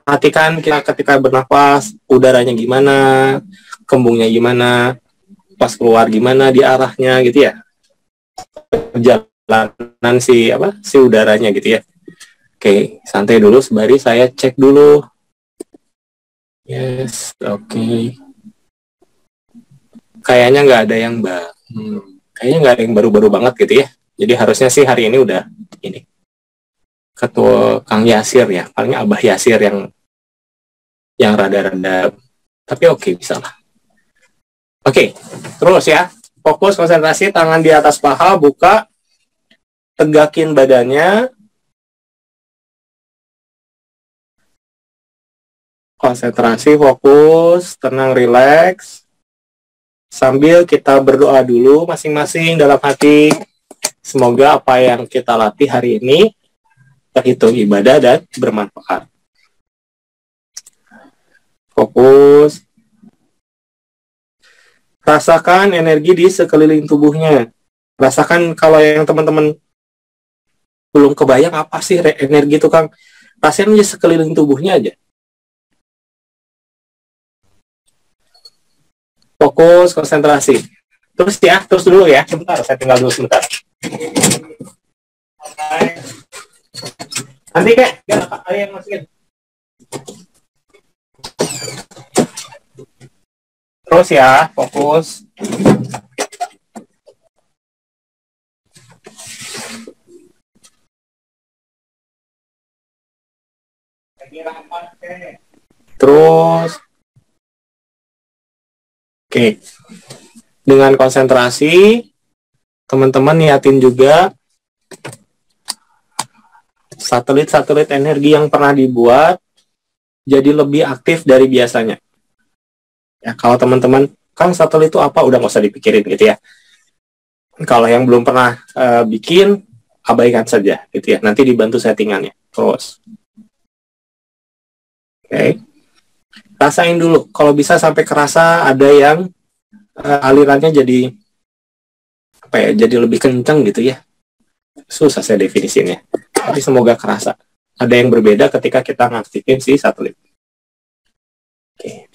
perhatikan kita ketika bernafas, udaranya gimana, kembungnya gimana, pas keluar gimana di arahnya gitu ya. Perjalanan si udaranya gitu ya. Oke, santai dulu sembari saya cek dulu. Yes, oke. Kayaknya nggak ada yang kayaknya nggak ada yang baru-baru banget gitu ya. Jadi harusnya sih hari ini udah ini. Ketua Kang Yasir ya, paling Abah Yasir yang rada-rada, tapi oke, bisa lah. Oke, terus ya, fokus konsentrasi, tangan di atas paha, buka, tegakin badannya, konsentrasi, fokus, tenang, rileks, sambil kita berdoa dulu masing-masing dalam hati. Semoga apa yang kita latih hari ini terhitung ibadah dan bermanfaat. Fokus. Rasakan energi di sekeliling tubuhnya. Rasakan kalau yang teman-teman belum kebayang apa sih energi itu, Kang. Rasain aja sekeliling tubuhnya aja. Fokus, konsentrasi. Terus dulu ya. Sebentar, saya tinggal dulu sebentar. Nanti kayak ada yang masukin. Terus ya, fokus. Terus. Oke. Dengan konsentrasi, teman-teman niatin juga satelit-satelit energi yang pernah dibuat jadi lebih aktif dari biasanya. Ya, kalau teman-teman, Kang, satelit itu apa? Udah nggak usah dipikirin gitu ya. Kalau yang belum pernah bikin, abaikan saja gitu ya. Nanti dibantu settingannya. Terus. Oke. Rasain dulu. Kalau bisa sampai kerasa ada yang alirannya jadi apa ya? Jadi lebih kencang gitu ya. Susah saya definisinya. Tapi semoga kerasa. Ada yang berbeda ketika kita ngaktifin si satelit. Oke.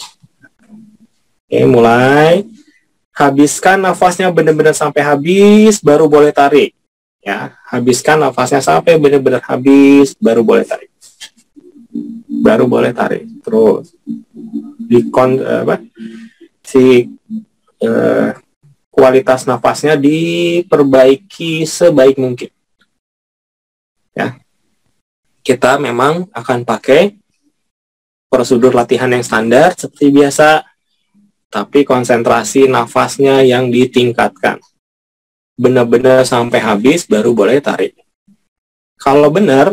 Oke, mulai. Habiskan nafasnya benar-benar sampai habis, baru boleh tarik. Ya, habiskan nafasnya sampai benar-benar habis, baru boleh tarik. Baru boleh tarik. Terus kualitas nafasnya diperbaiki sebaik mungkin. Ya, kita memang akan pakai prosedur latihan yang standar seperti biasa, tapi konsentrasi nafasnya yang ditingkatkan. Benar-benar sampai habis baru boleh tarik. Kalau benar,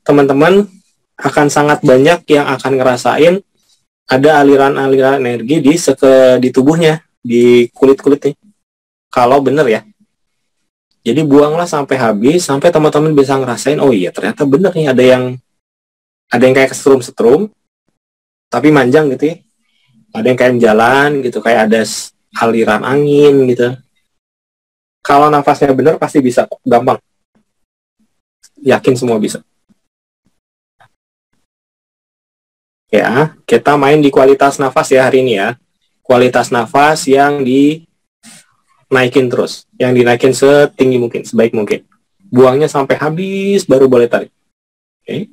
teman-teman akan sangat banyak yang akan ngerasain ada aliran-aliran energi di tubuhnya, di kulit-kulit nih. Kalau benar ya. Jadi buanglah sampai habis, sampai teman-teman bisa ngerasain, oh iya ternyata benar nih, ada yang kayak setrum-setrum, tapi manjang gitu ya. Ada yang kayak jalan gitu, kayak ada aliran angin gitu. Kalau nafasnya benar pasti bisa, gampang. Yakin semua bisa. Ya, kita main di kualitas nafas ya hari ini ya. Kualitas nafas yang dinaikin terus, yang dinaikin setinggi mungkin, sebaik mungkin. Buangnya sampai habis, baru boleh tarik. Oke.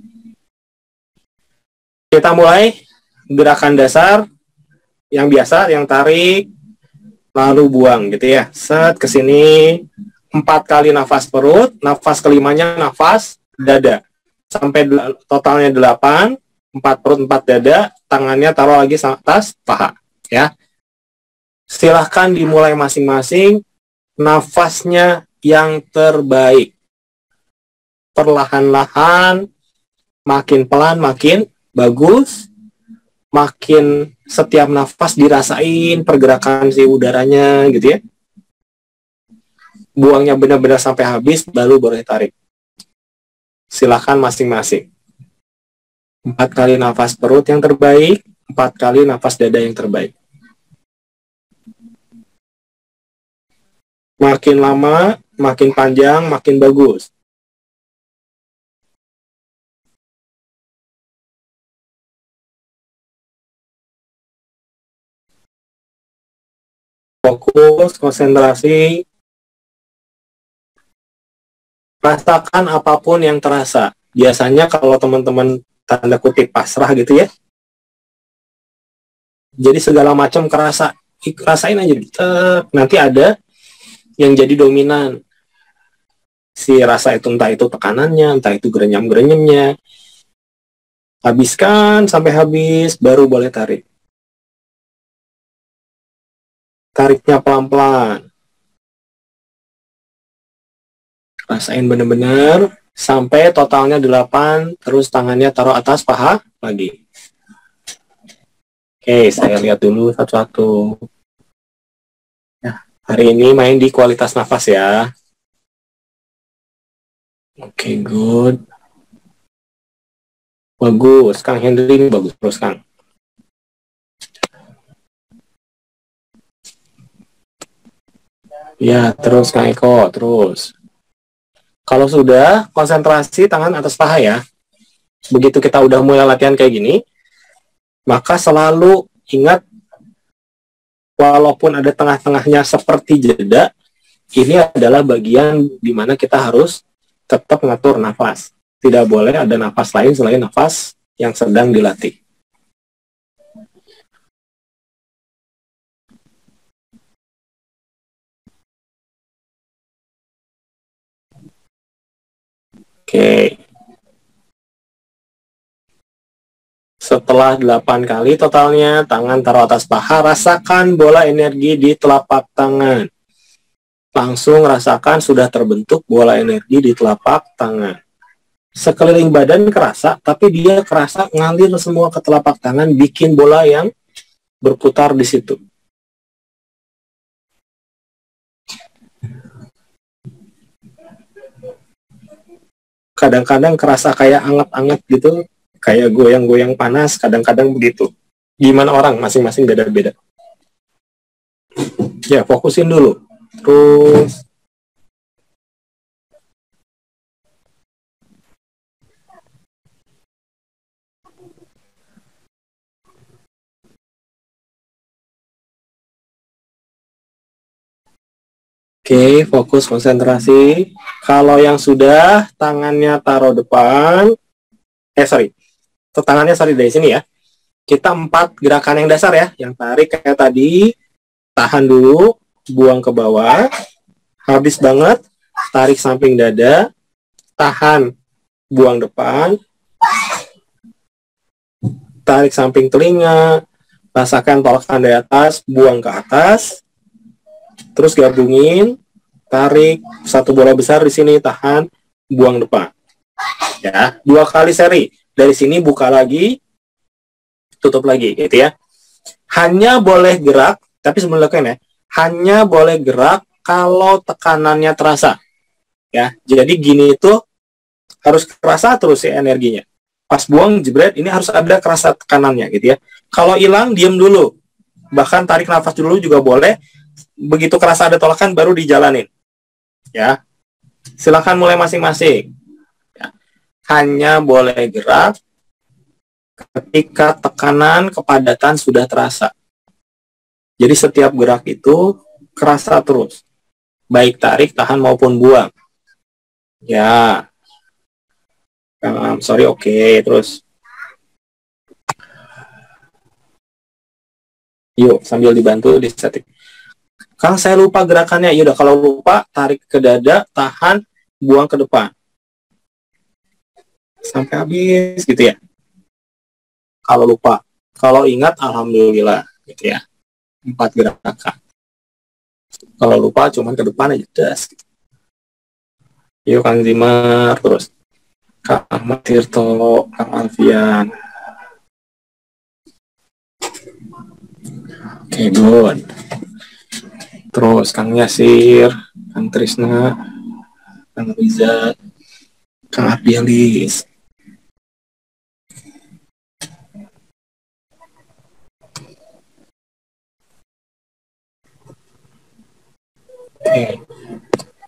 Kita mulai gerakan dasar yang biasa, yang tarik, lalu buang gitu ya. Set ke sini, 4 kali nafas perut, nafas kelimanya nafas dada. Sampai totalnya 8, 4 perut, 4 dada, tangannya taruh lagi atas paha. Ya. Silahkan dimulai masing-masing, nafasnya yang terbaik. Perlahan-lahan, makin pelan, makin bagus, makin setiap nafas dirasain pergerakan si udaranya gitu ya. Buangnya benar-benar sampai habis, baru boleh tarik. Silahkan masing-masing. 4 kali nafas perut yang terbaik, 4 kali nafas dada yang terbaik. Makin lama, makin panjang, makin bagus. Fokus, konsentrasi, rasakan apapun yang terasa. Biasanya kalau teman-teman tanda kutip pasrah gitu ya, jadi segala macam kerasa, rasain aja. Nanti ada yang jadi dominan. Si rasa itu entah itu tekanannya, entah itu gerenyam-gerenyamnya. Habiskan sampai habis, baru boleh tarik. Tariknya pelan-pelan. Rasain benar-benar sampai totalnya 8, terus tangannya taruh atas paha lagi. Oke, saya lihat dulu satu-satu. Nah, hari ini main di kualitas nafas ya. Oke, good. Bagus, Kang Henry ini bagus terus, Kang. Ya, terus Kang Eko, terus. Kalau sudah, konsentrasi tangan atas paha ya. Begitu kita udah mulai latihan kayak gini, maka selalu ingat, walaupun ada tengah-tengahnya seperti jeda, ini adalah bagian di mana kita harus tetap mengatur nafas. Tidak boleh ada nafas lain selain nafas yang sedang dilatih. Oke. Setelah 8 kali totalnya, tangan taruh atas paha, rasakan bola energi di telapak tangan. Langsung rasakan sudah terbentuk bola energi di telapak tangan. Sekeliling badan kerasa, tapi dia kerasa ngalir semua ke telapak tangan, bikin bola yang berputar di situ. Kadang-kadang kerasa kayak anget-anget gitu, kayak goyang-goyang panas, kadang-kadang begitu. Gimana orang, masing-masing beda-beda. Ya, fokusin dulu. Terus oke, fokus konsentrasi. Kalau yang sudah tangannya taruh depan, tangannya dari sini ya. Kita 4 gerakan yang dasar ya, yang tarik kayak tadi, tahan dulu, buang ke bawah, habis banget, tarik samping dada, tahan, buang depan, tarik samping telinga, rasakan tolakan dari atas, buang ke atas, terus gabungin, tarik satu bola besar di sini, tahan, buang depan. Ya, 2 kali seri. Dari sini buka lagi, tutup lagi gitu ya. Hanya boleh gerak, tapi sebelum lakukan ya, hanya boleh gerak kalau tekanannya terasa. Ya, jadi gini itu harus kerasa terus ya energinya. Pas buang jebret, ini harus ada kerasa tekanannya gitu ya. Kalau hilang, diam dulu. Bahkan tarik nafas dulu juga boleh. Begitu kerasa ada tolakan, baru dijalanin. Ya, silakan mulai masing-masing. Ya. Hanya boleh gerak ketika tekanan kepadatan sudah terasa. Jadi setiap gerak itu kerasa terus. Baik tarik, tahan maupun buang. Ya. Sorry, oke. Terus. Yuk, sambil dibantu di setting. Kang, saya lupa gerakannya. Yaudah, kalau lupa, tarik ke dada, tahan, buang ke depan. Sampai habis gitu ya. Kalau lupa. Kalau ingat, alhamdulillah gitu ya. 4 gerakan. Kalau lupa, cuman ke depan aja. Das, gitu. Yuk, Kang Zimar, terus. Kang Ahmad Tirto, Kang Alfian. Oke, good. Terus Kang Yasir, Kang Trisna, Kang Riza, Kang Abdialis. Oke.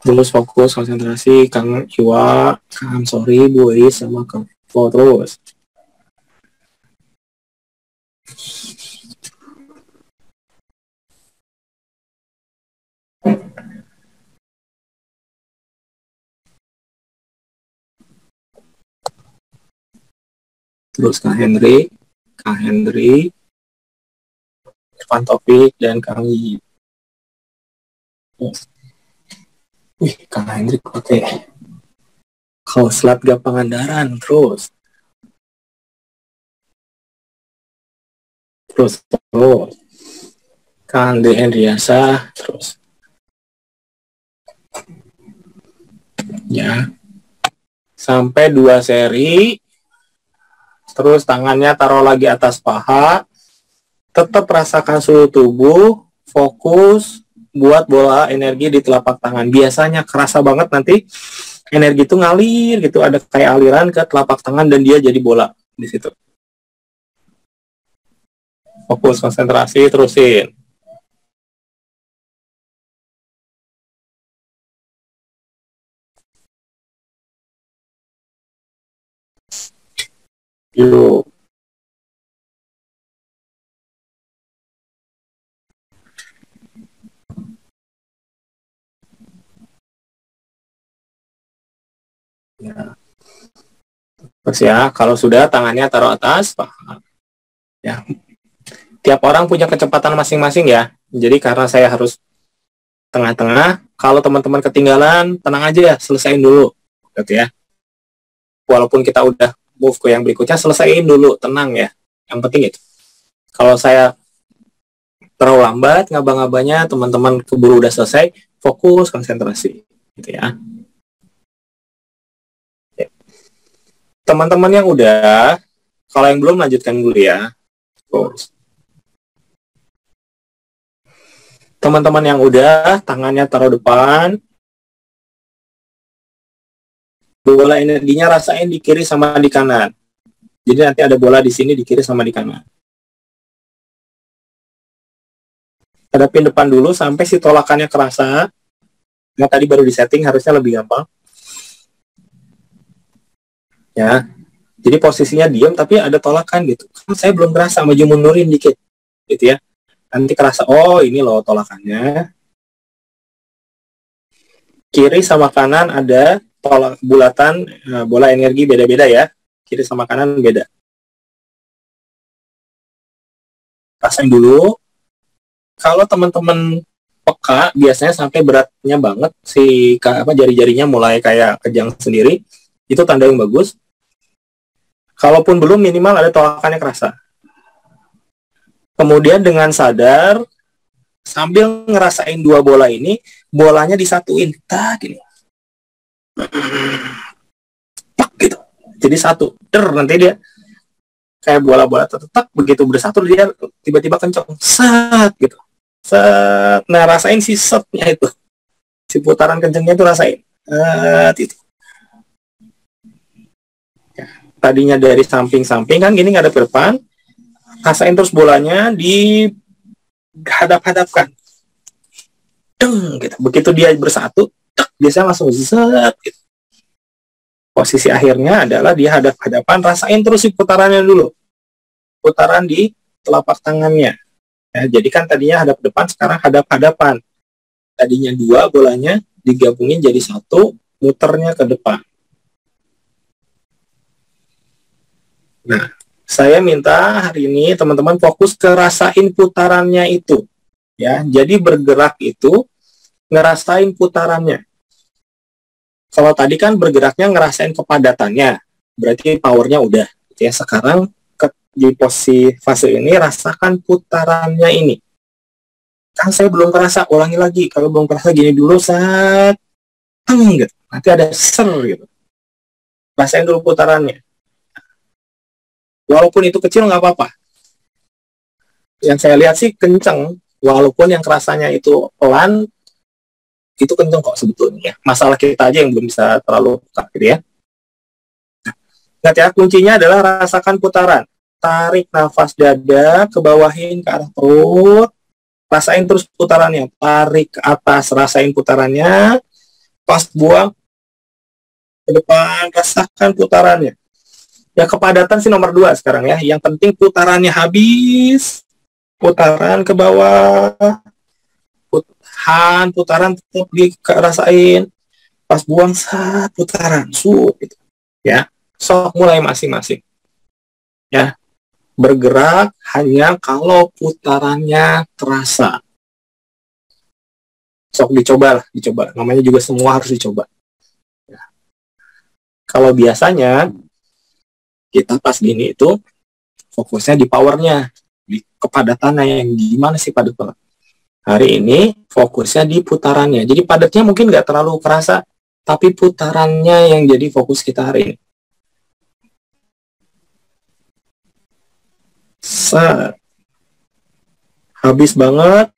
Terus fokus, konsentrasi, Kang Iwa, Kang Sorry, Bu Is, sama Kang Fo terus. terus Kang Hendri, Irfan Taufik, dan Kang Yi. Wih, Kang Hendri pakai Koslat Gap Pangandaran terus Kang D. Hendriasa terus ya sampai 2 seri, terus tangannya taruh lagi atas paha, tetap rasakan suhu tubuh, fokus buat bola energi di telapak tangan. Biasanya kerasa banget nanti energi itu ngalir gitu, ada kayak aliran ke telapak tangan dan dia jadi bola di situ. Fokus, konsentrasi, terusin. Yuk. Ya. Terus ya, kalau sudah tangannya taruh atas paha. Ya. Tiap orang punya kecepatan masing-masing ya. Jadi karena saya harus tengah-tengah, kalau teman-teman ketinggalan, tenang aja ya, selesaiin dulu. Gitu ya. Walaupun kita udah move ke yang berikutnya, selesaiin dulu, tenang ya. Yang penting itu. Kalau saya terlalu lambat, ngaba-ngabanya, teman-teman keburu udah selesai, fokus, konsentrasi. Gitu ya. Teman-teman yang udah, kalau yang belum lanjutkan dulu ya. Fokus. Teman-teman yang udah, tangannya taruh depan. Bola energinya rasain di kiri sama di kanan. Jadi nanti ada bola di sini di kiri sama di kanan. Hadapin depan dulu sampai si tolakannya kerasa. Nah, tadi baru disetting, harusnya lebih gampang. Ya. Jadi posisinya diam tapi ada tolakan gitu. Kan saya belum kerasa, maju mundurin dikit. Gitu ya. Nanti kerasa, oh ini loh tolakannya. Kiri sama kanan ada tolak bulatan, bola energi beda-beda ya. Kiri sama kanan beda. Rasain dulu. Kalau teman-teman peka, biasanya sampai beratnya banget si jari-jarinya mulai kayak kejang sendiri. Itu tanda yang bagus. Kalaupun belum, minimal ada tolakannya kerasa. Kemudian dengan sadar, sambil ngerasain 2 bola ini, bolanya disatuin. Tak, gini. Tak, gitu. Jadi satu. Nanti dia kayak bola-bola tetap begitu bersatu, dia tiba-tiba kencang. Set, gitu. Set. Nah, rasain si setnya itu. Si putaran kencangnya itu rasain. Itu. Ya. Tadinya dari samping-samping, kan gini nggak ada depan. Rasain terus bolanya dihadap-hadapkan. Deng, gitu. Begitu dia bersatu, biasanya langsung zet, gitu. Posisi akhirnya adalah dia hadap-hadapan, rasain terus si putarannya dulu. Putaran di telapak tangannya. Ya, jadi kan tadinya hadap depan, sekarang hadap-hadapan. Tadinya 2 bolanya digabungin jadi 1, muternya ke depan. Nah, saya minta hari ini teman-teman fokus ke rasain putarannya itu. Ya, jadi bergerak itu ngerasain putarannya. Kalau tadi kan bergeraknya ngerasain kepadatannya, berarti powernya udah. Ya, sekarang di posisi fase ini rasakan putarannya ini. Kan saya belum kerasa, ulangi lagi. Kalau belum kerasa gini dulu, set, gitu. Nanti ada ser gitu. Rasain dulu putarannya. Walaupun itu kecil nggak apa-apa. Yang saya lihat sih kenceng, walaupun yang kerasanya itu pelan, itu kenceng kok sebetulnya. Masalah kita aja yang belum bisa terlalu peka gitu ya. Ingat ya, kuncinya adalah rasakan putaran. Tarik nafas dada, ke bawahin ke arah perut, rasain terus putarannya. Tarik ke atas, rasain putarannya. Pas buang ke depan, rasakan putarannya. Ya, kepadatan sih nomor 2 sekarang ya. Yang penting putarannya habis. Putaran ke bawah. Putaran tetap dirasain. Pas buang, putaran. Gitu. Ya. Sok mulai masing-masing. Ya, bergerak hanya kalau putarannya terasa. Sok dicoba lah, dicoba. Namanya juga semua harus dicoba. Ya. Kalau biasanya kita pas gini itu fokusnya di powernya, di kepadatannya yang gimana sih padat banget. Hari ini fokusnya di putarannya. Jadi padatnya mungkin nggak terlalu kerasa, tapi putarannya yang jadi fokus kita hari ini. Habis banget,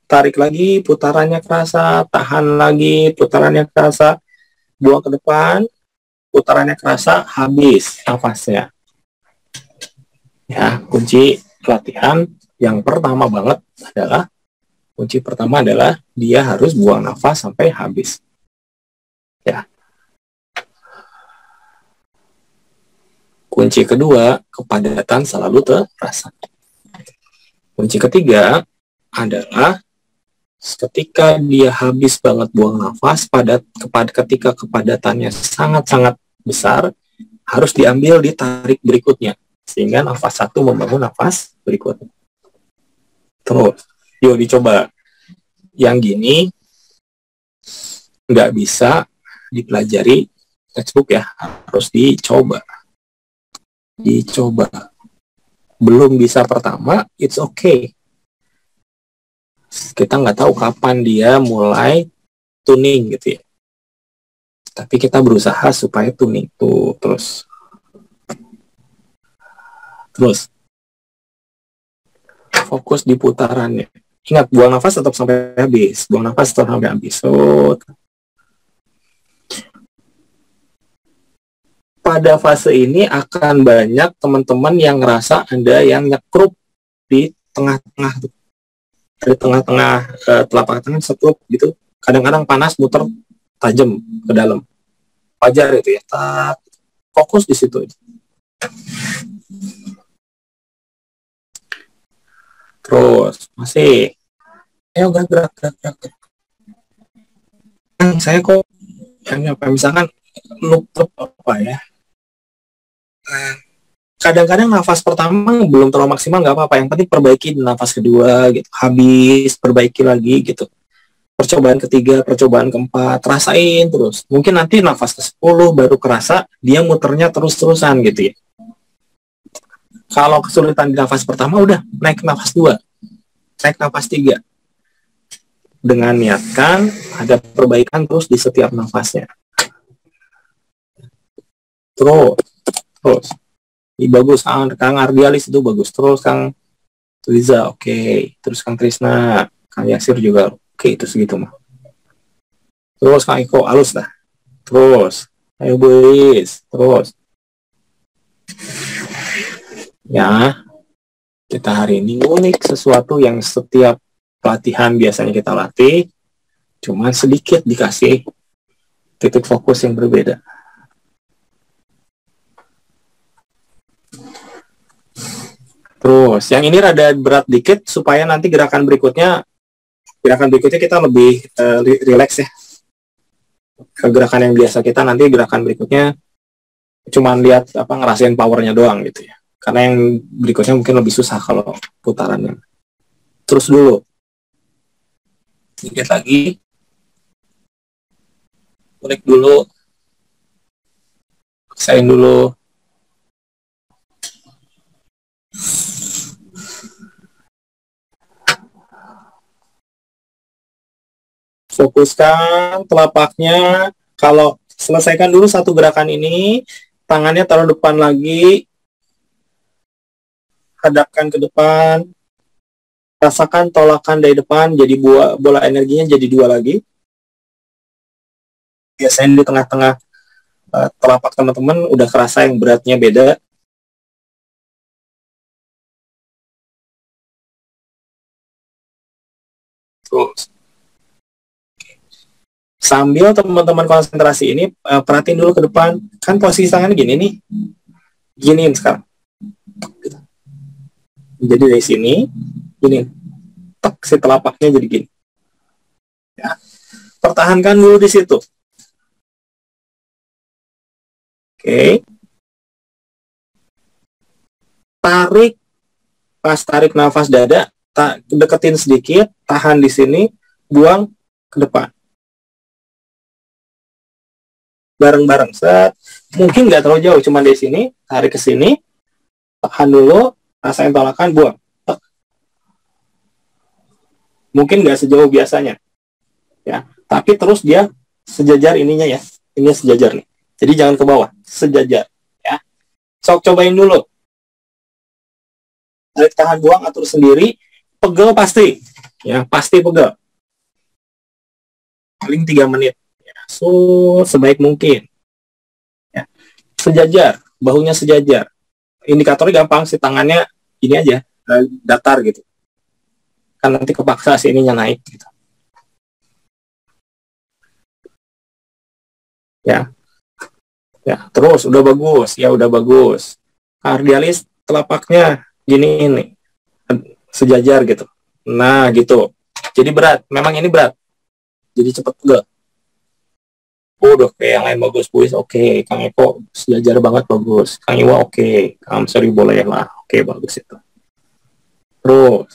tarik lagi, putarannya kerasa, tahan lagi, putarannya kerasa, buang ke depan, putarannya kerasa, habis nafasnya. Ya, kunci latihan yang pertama banget adalah kunci pertama adalah dia harus buang nafas sampai habis. Ya. Kunci kedua, kepadatan selalu terasa. Kunci ketiga adalah ketika dia habis banget buang nafas, ketika kepadatannya sangat-sangat besar, harus diambil ditarik berikutnya. Sehingga nafas satu membangun nafas berikutnya. Terus, yuk dicoba. Yang gini nggak bisa dipelajari textbook ya, harus dicoba. Belum bisa pertama, it's okay. Kita nggak tahu kapan dia mulai tuning gitu ya. Tapi kita berusaha supaya tuning tuh terus fokus di putarannya. Ingat, buang nafas tetap sampai habis. Pada fase ini akan banyak teman-teman yang ngerasa Anda yang nyekrup di tengah-tengah tuh. Di tengah-tengah telapak tangan sekrup gitu. Kadang-kadang panas muter tajam ke dalam. Wajar itu ya. Fokus di situ. Terus masih, ayo gerak. Saya kok yang apa misalkan lupa apa ya. Kadang-kadang nafas pertama belum terlalu maksimal nggak apa-apa. Yang penting perbaiki nafas kedua gitu. Habis perbaiki lagi gitu. Percobaan ketiga, percobaan keempat, rasain terus. Mungkin nanti nafas ke-10 baru kerasa dia muternya terus-terusan gitu ya. Kalau kesulitan di nafas pertama udah naik nafas 2, naik nafas 3. Dengan niatkan ada perbaikan terus di setiap nafasnya. Terus. Ini bagus, Kang Ardialis itu bagus. Terus Kang Riza, oke. Terus Kang Krisna, Kang Yasir juga, oke, itu segitu mah. Terus Kang Iko, halus dah. Terus, ayo Boris, terus. Ya, kita hari ini unik sesuatu yang setiap pelatihan biasanya kita latih, cuma sedikit dikasih titik fokus yang berbeda. Terus, yang ini rada berat dikit supaya nanti gerakan berikutnya kita lebih rileks ya. Gerakan yang biasa kita nanti gerakan berikutnya cuma lihat ngerasain powernya doang gitu ya. Karena yang berikutnya mungkin lebih susah kalau putarannya. Terus dulu. Dikit lagi. Ulik dulu. Rasain dulu. Fokuskan telapaknya. Kalau selesaikan dulu satu gerakan ini, tangannya taruh depan lagi, hadapkan ke depan, rasakan tolakan dari depan, jadi bola energinya jadi 2 lagi. Biasanya di tengah-tengah telapak teman-teman udah kerasa yang beratnya beda. Terus sambil teman-teman konsentrasi ini, perhatiin dulu ke depan. Kan posisi tangan gini nih. Giniin sekarang. Jadi dari sini, gini. Tek, si telapaknya jadi gini. Ya. Pertahankan dulu di situ. Oke. tarik, pas tarik nafas dada, deketin sedikit, tahan di sini, buang ke depan. Bareng-bareng, set. Mungkin nggak terlalu jauh, cuma di sini, tarik ke sini, tahan dulu, rasain tolakan, buang. Mungkin nggak sejauh biasanya, ya. Tapi terus dia sejajar ininya ya, ini sejajar nih. Jadi jangan ke bawah, sejajar, ya. Sok cobain dulu. Tarik, tahan, buang, atur sendiri, pegel pasti, ya, pasti pegel. Paling 3 menit, ya. So, sebaik mungkin, ya. Sejajar, bahunya sejajar. Indikatornya gampang sih, tangannya ini aja, datar gitu. Kan nanti kepaksa sih ininya naik gitu. Ya. Ya, terus udah bagus, ya udah bagus. Kardialis telapaknya gini ini sejajar gitu. Nah, gitu. Jadi berat, memang ini berat. Jadi cepet enggak? Udah kayak yang lain bagus, Puis. Oke, Kang Eko sejajar banget bagus. Kang Iwa oke. Kang Seri boleh lah. Oke, bagus itu. Terus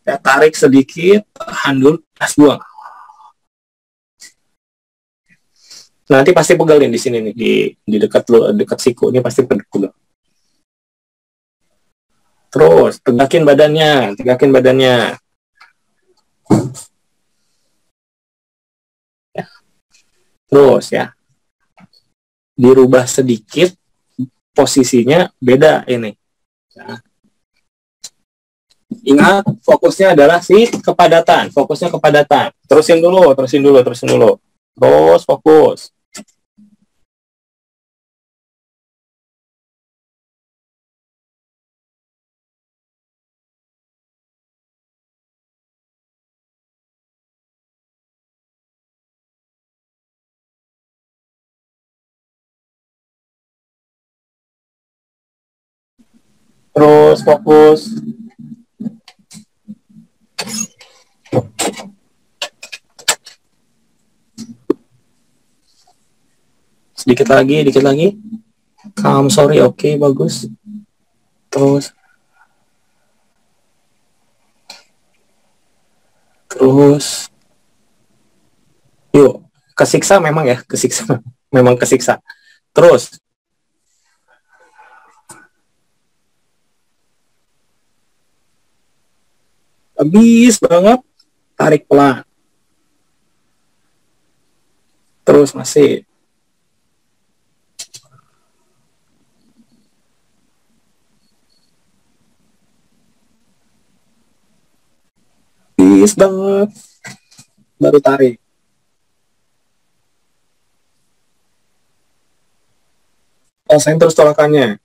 ya tarik sedikit, tahan dulu, tas buang. Nanti pasti pegelin di sini nih, di dekat siku ini pasti pegel. Terus tegakin badannya, ya. Terus ya, dirubah sedikit posisinya, beda ini. Ya. Ingat, fokusnya adalah kepadatan, Terusin dulu. Terus fokus. Terus fokus. Dikit lagi. Calm, sorry, oke, bagus. Terus. Yuk, kesiksa memang ya, memang kesiksa. Terus. Habis banget, tarik pelan. Terus masih. Habis banget, baru tarik. Rasain terus tolakannya.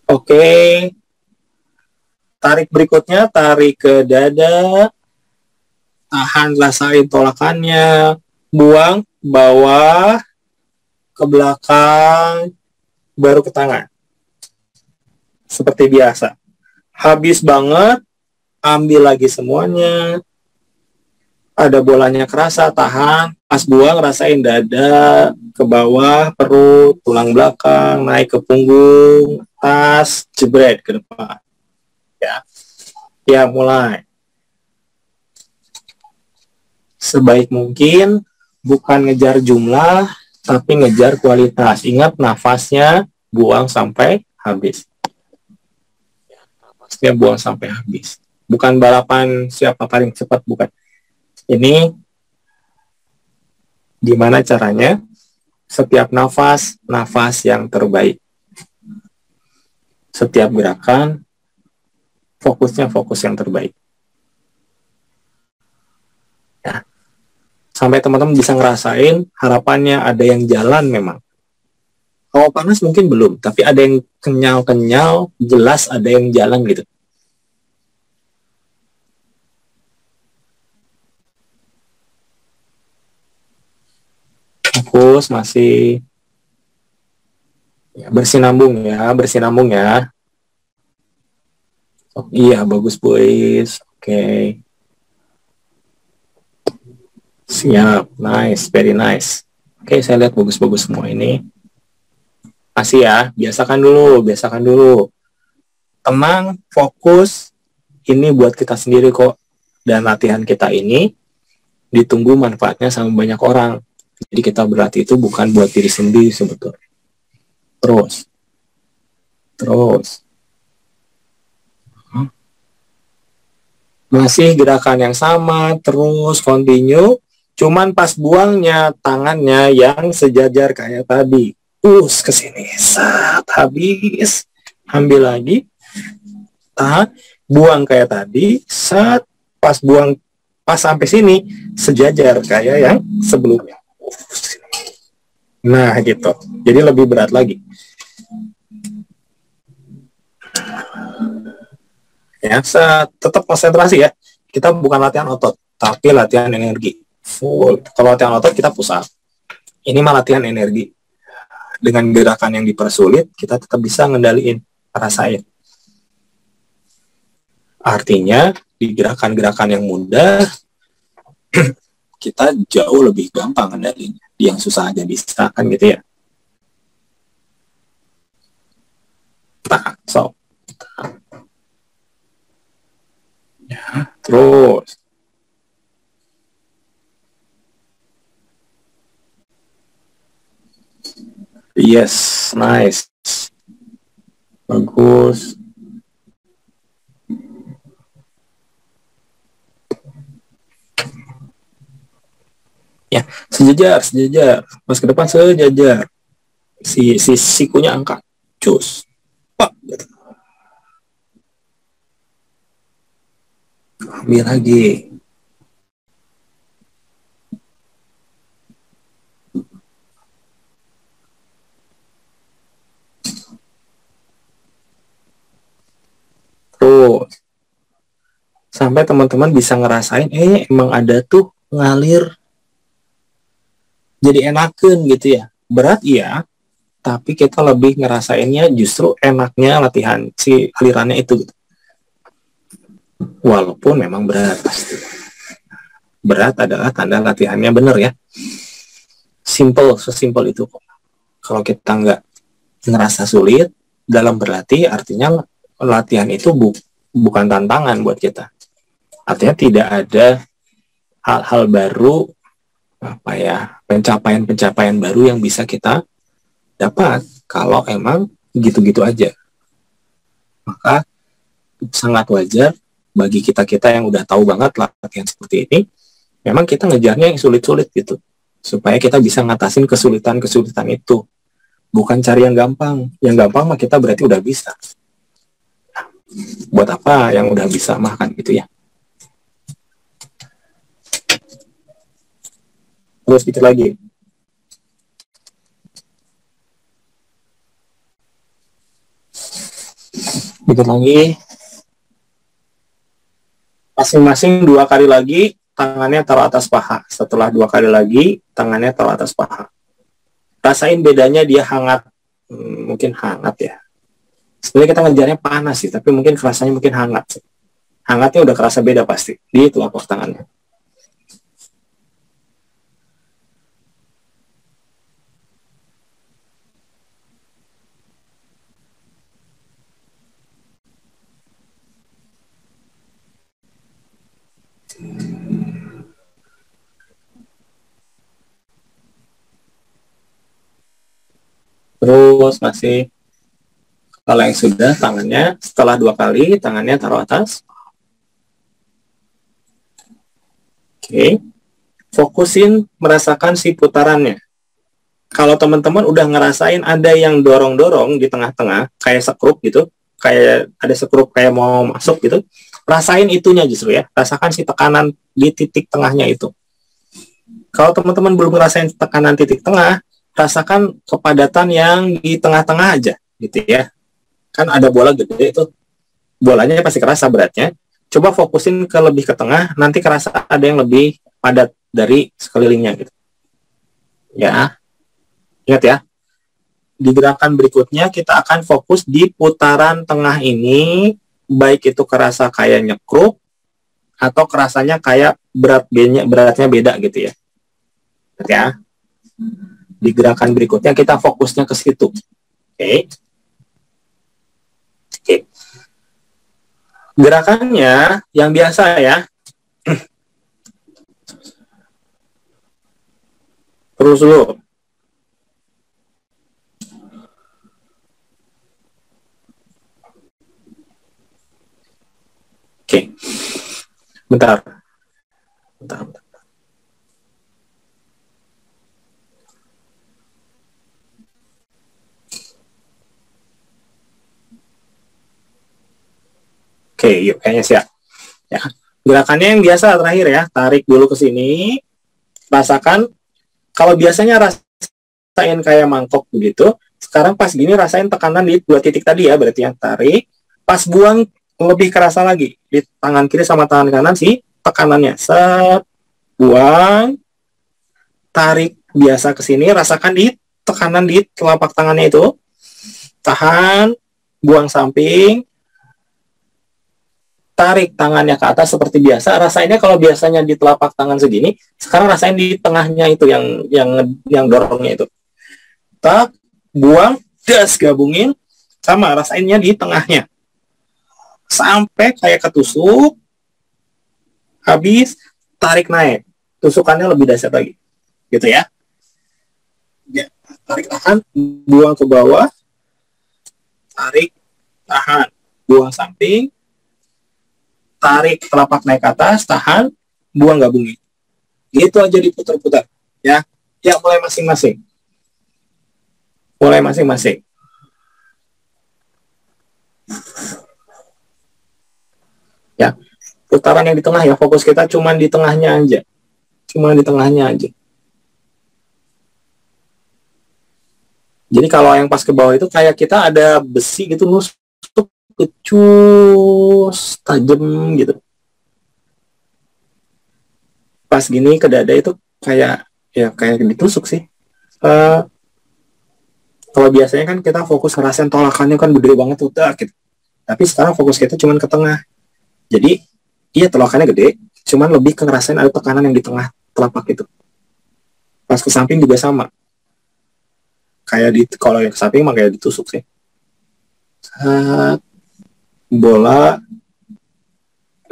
Oke. Tarik berikutnya, tarik ke dada. Tahan, rasain tolakannya. Buang, bawah, ke belakang, baru ke tangan. Seperti biasa. Habis banget, ambil lagi semuanya. Ada bolanya kerasa, tahan. Pas buang, rasain dada, ke bawah, perut, tulang belakang, naik ke punggung, tas, jebret ke depan. Ya, mulai. Sebaik mungkin, bukan ngejar jumlah, tapi ngejar kualitas. Ingat, nafasnya buang sampai habis. Nafasnya buang sampai habis. Bukan balapan siapa paling cepat, bukan. Ini gimana caranya setiap nafas yang terbaik. Setiap gerakan, fokus yang terbaik. Ya. Sampai teman-teman bisa ngerasain, harapannya ada yang jalan memang. Kalau panas mungkin belum, tapi ada yang kenyal-kenyal, jelas ada yang jalan gitu. Fokus masih ya, bersinambung ya. Oh, iya, bagus, boys. Oke. Siap, nice, very nice. Oke, saya lihat bagus-bagus semua ini. Masih ya, biasakan dulu. Tenang, fokus. Ini buat kita sendiri kok. Dan latihan kita ini ditunggu manfaatnya sama banyak orang. Jadi kita berlatih itu bukan buat diri sendiri sebetulnya. Terus. Masih gerakan yang sama, terus continue. Cuman pas buangnya tangannya yang sejajar kayak tadi. Ke sini. Saat habis. Ambil lagi. Tahan. Buang kayak tadi. Saat pas buang, pas sampai sini sejajar kayak yang sebelumnya. Nah, gitu. Jadi lebih berat lagi. Ya, tetap konsentrasi ya. Kita bukan latihan otot, tapi latihan energi. Full. Kalau latihan otot kita push up. Ini mah latihan energi. Dengan gerakan yang dipersulit, kita tetap bisa ngendaliin, rasain. Artinya, di gerakan-gerakan yang mudah, kita jauh lebih gampang ngendalinya. Di yang susah aja bisa, kan gitu ya. Ya, terus. Yes, nice. Bagus. Ya, sejajar. Pas ke depan sejajar. Sikunya angkat. Cus. Pak. Ambil lagi. Terus. Sampai teman-teman bisa ngerasain, emang ada tuh ngalir. Jadi enakan gitu ya. Berat iya, tapi kita lebih ngerasainnya justru enaknya latihan si alirannya itu gitu. Walaupun memang berat pasti. Berat adalah tanda latihannya benar ya. Sesimpel itu kok. Kalau kita nggak ngerasa sulit dalam berlatih, artinya latihan itu bukan tantangan buat kita. Artinya tidak ada hal-hal baru, pencapaian baru yang bisa kita dapat kalau emang gitu-gitu aja. Maka sangat wajar bagi kita yang udah tahu banget latihan seperti ini, memang kita ngejarnya yang sulit-sulit gitu, supaya kita bisa ngatasin kesulitan-kesulitan itu. Bukan cari yang gampang. Yang gampang mah kita berarti udah bisa. Buat apa yang udah bisa mah kan gitu ya. Terus dikit lagi. Dikit lagi. Masing-masing 2 kali lagi, tangannya taruh atas paha. Setelah 2 kali lagi, tangannya taruh atas paha. Rasain bedanya dia hangat. Mungkin hangat ya. Sebenarnya kita ngejarnya panas sih, tapi mungkin kerasanya mungkin hangat sih. Hangatnya udah kerasa beda pasti. Di telapak tangannya. Terus masih, kalau yang sudah tangannya setelah 2 kali tangannya taruh atas. Oke. Fokusin merasakan si putarannya. Kalau teman-teman udah ngerasain ada yang dorong-dorong di tengah-tengah kayak sekrup gitu, kayak ada sekrup kayak mau masuk gitu, rasain itunya justru ya. Rasakan si tekanan di titik tengahnya itu. Kalau teman-teman belum ngerasain tekanan titik tengah, rasakan kepadatan yang di tengah-tengah aja gitu ya. Kan ada bola gede itu, bolanya pasti kerasa beratnya. Coba fokusin lebih ke tengah, nanti kerasa ada yang lebih padat dari sekelilingnya gitu. Ya, ingat ya. Di gerakan berikutnya kita akan fokus di putaran tengah ini, baik itu kerasa kayak nyekrup atau kerasanya kayak beratnya beda gitu ya. Ya. Di gerakan berikutnya kita fokusnya ke situ. Oke. Oke. Gerakannya yang biasa ya. Terus dulu. Oke. Bentar. Oke, yuk kayaknya siap. Ya. Gerakannya yang biasa terakhir ya. Tarik dulu ke sini. Rasakan. Kalau biasanya rasain kayak mangkok begitu. Sekarang pas gini rasain tekanan di 2 titik tadi ya. Berarti yang tarik. Pas buang lebih kerasa lagi. Di tangan kiri sama tangan kanan sih tekanannya. Set. Buang. Tarik biasa ke sini. Rasakan di tekanan di telapak tangannya itu. Tahan. Buang samping. Tarik tangannya ke atas seperti biasa. Rasainnya kalau biasanya di telapak tangan segini, sekarang rasain di tengahnya itu yang dorongnya itu. Tak, buang, das, gabungin, sama rasainnya di tengahnya. Sampai kayak ketusuk, habis, tarik naik. Tusukannya lebih dahsyat lagi. Gitu ya. Ya, tarik tahan, buang ke bawah, tarik, tahan, buang samping, tarik telapak naik ke atas, tahan, buang gabungin. Gitu aja diputar-putar. Ya, ya mulai masing-masing. Mulai masing-masing. Ya, putaran yang di tengah ya, fokus kita cuma di tengahnya aja. Cuma di tengahnya aja. Jadi kalau yang pas ke bawah itu kayak kita ada besi gitu nusuk kecus tajam gitu. Pas gini ke dada itu kayak ya kayak ditusuk sih. Kalau biasanya kan kita fokus ngerasain tolakannya kan gede banget tuh gitu. Tapi sekarang fokus kita cuma ke tengah. Jadi iya tolakannya gede, cuman lebih ke ngerasain ada tekanan yang di tengah telapak itu. Pas ke samping juga sama. Kayak di kalau yang ke samping mah kayak ditusuk sih. Bola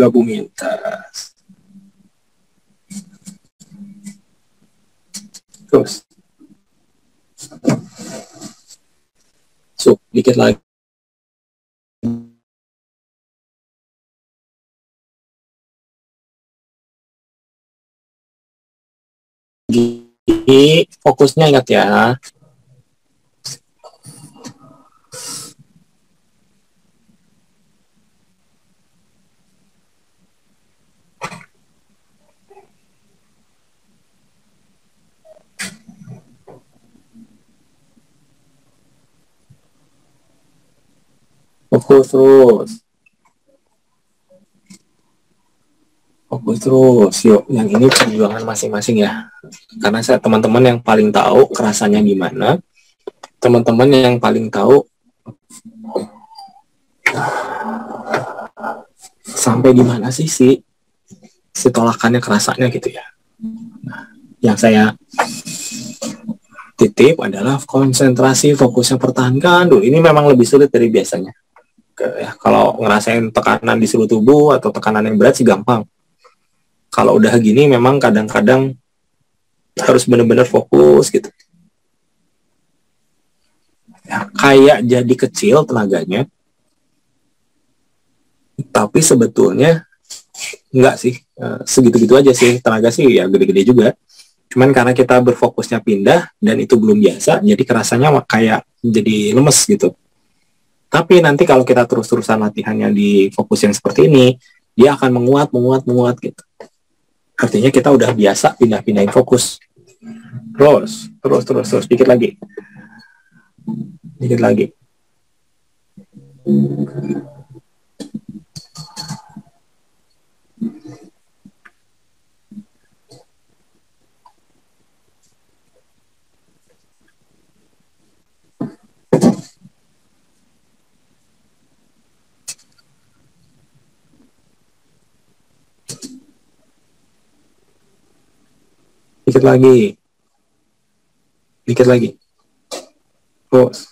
gabungin tas. Terus dikit lagi. Jadi fokusnya ingat ya. Fokus terus. Fokus terus. Yuk, yang ini perjuangan masing-masing ya. Karena saya teman-teman yang paling tahu kerasanya gimana. Teman-teman yang paling tahu sampai di mana sih si tolakannya kerasanya gitu ya. Nah, yang saya titip adalah konsentrasi, fokusnya pertahankan dulu. Ini memang lebih sulit dari biasanya. Ya, kalau ngerasain tekanan di seluruh tubuh atau tekanan yang berat sih gampang. Kalau udah gini memang kadang-kadang harus benar-benar fokus gitu. Ya, kayak jadi kecil tenaganya, tapi sebetulnya enggak sih, segitu-gitu aja sih, tenaga sih ya gede-gede juga. Cuman karena kita berfokusnya pindah dan itu belum biasa, jadi kerasanya kayak jadi lemes gitu. Tapi nanti kalau kita terus-terusan latihannya di fokus yang seperti ini, dia akan menguat gitu. Artinya kita udah biasa pindah-pindahin fokus. Terus, dikit lagi. Dikit lagi. Dikit lagi. Terus.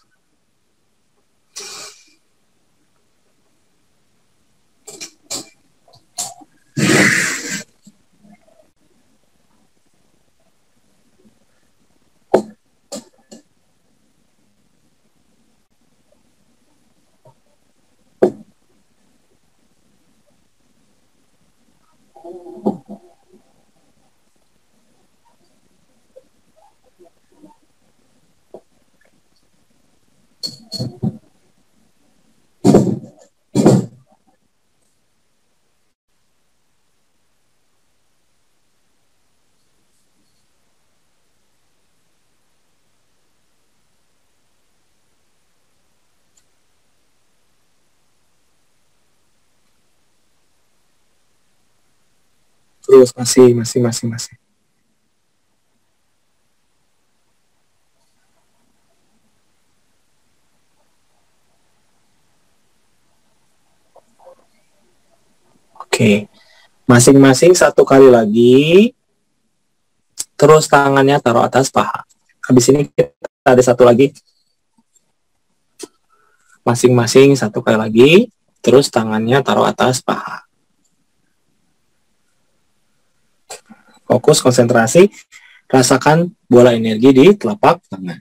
Terus masih. Oke. Masing-masing 1 kali lagi. Terus tangannya taruh atas paha. Habis ini kita ada 1 lagi. Masing-masing 1 kali lagi. Terus tangannya taruh atas paha. Fokus, konsentrasi. Rasakan bola energi di telapak tangan.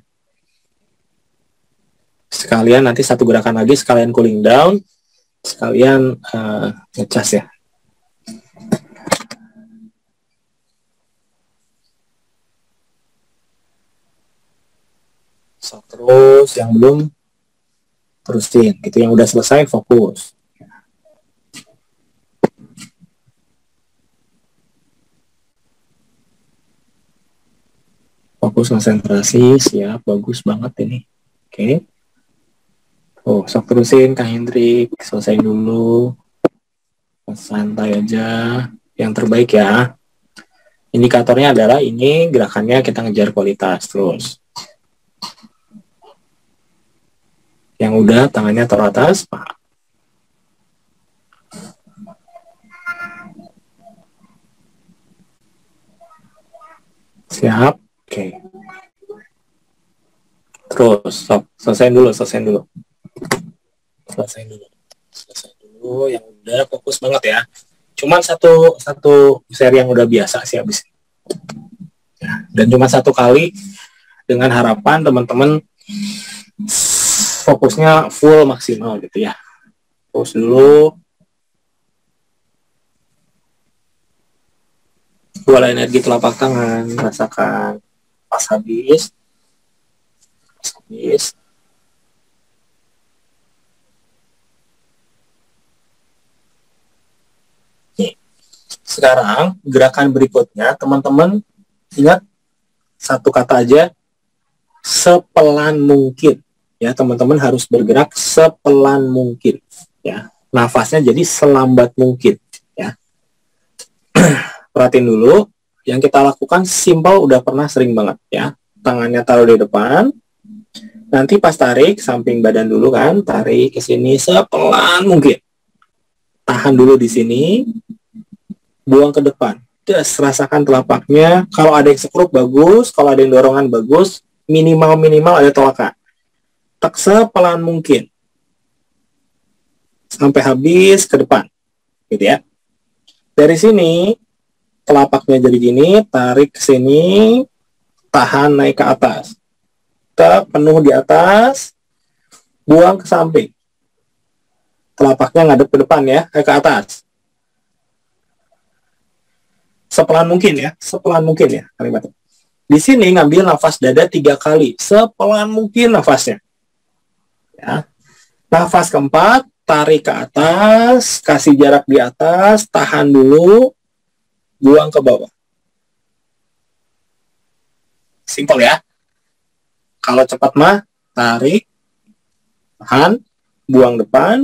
Sekalian nanti 1 gerakan lagi, sekalian cooling down. Sekalian ngecas ya. So, terus yang belum terusin, gitu. Yang udah selesai fokus. Fokus, konsentrasi, siap, bagus banget ini. Oke. Oh, sok terusin Kak Hendrik, selesai dulu. Santai aja, yang terbaik ya. Indikatornya adalah ini gerakannya kita ngejar kualitas terus. Yang udah tangannya taruh atas paha. Siap, oke. Terus, sok, selesai dulu. Selesai dulu, yang udah fokus banget ya. Cuman satu seri yang udah biasa sih habis. Ya, dan cuma 1 kali, dengan harapan teman-teman fokusnya full maksimal gitu ya. Fokus dulu. Bola energi telapak tangan, rasakan pas habis. Nih. Sekarang gerakan berikutnya, teman-teman ingat 1 kata aja, sepelan mungkin. Ya, teman-teman harus bergerak sepelan mungkin. Ya, nafasnya jadi selambat mungkin. Ya. Perhatiin dulu, yang kita lakukan simple, udah pernah sering banget ya. Tangannya taruh di depan, nanti pas tarik samping badan dulu kan, tarik ke sini sepelan mungkin. Tahan dulu di sini, buang ke depan. Just rasakan telapaknya. Kalau ada yang sekrup bagus, kalau ada yang dorongan bagus, minimal ada tolakan. Tak sepelan mungkin sampai habis ke depan, gitu ya. Dari sini telapaknya jadi gini, tarik ke sini, tahan naik ke atas. Tetap penuh di atas, buang ke samping. Telapaknya ngadep ke depan ya, ke atas. Sepelan mungkin ya kalimatnya. Di sini ngambil nafas dada 3 kali, sepelan mungkin nafasnya. Ya. Nafas keempat, tarik ke atas, kasih jarak di atas, tahan dulu, buang ke bawah. Simpel ya. Kalau cepat mah, tarik, tahan, buang depan,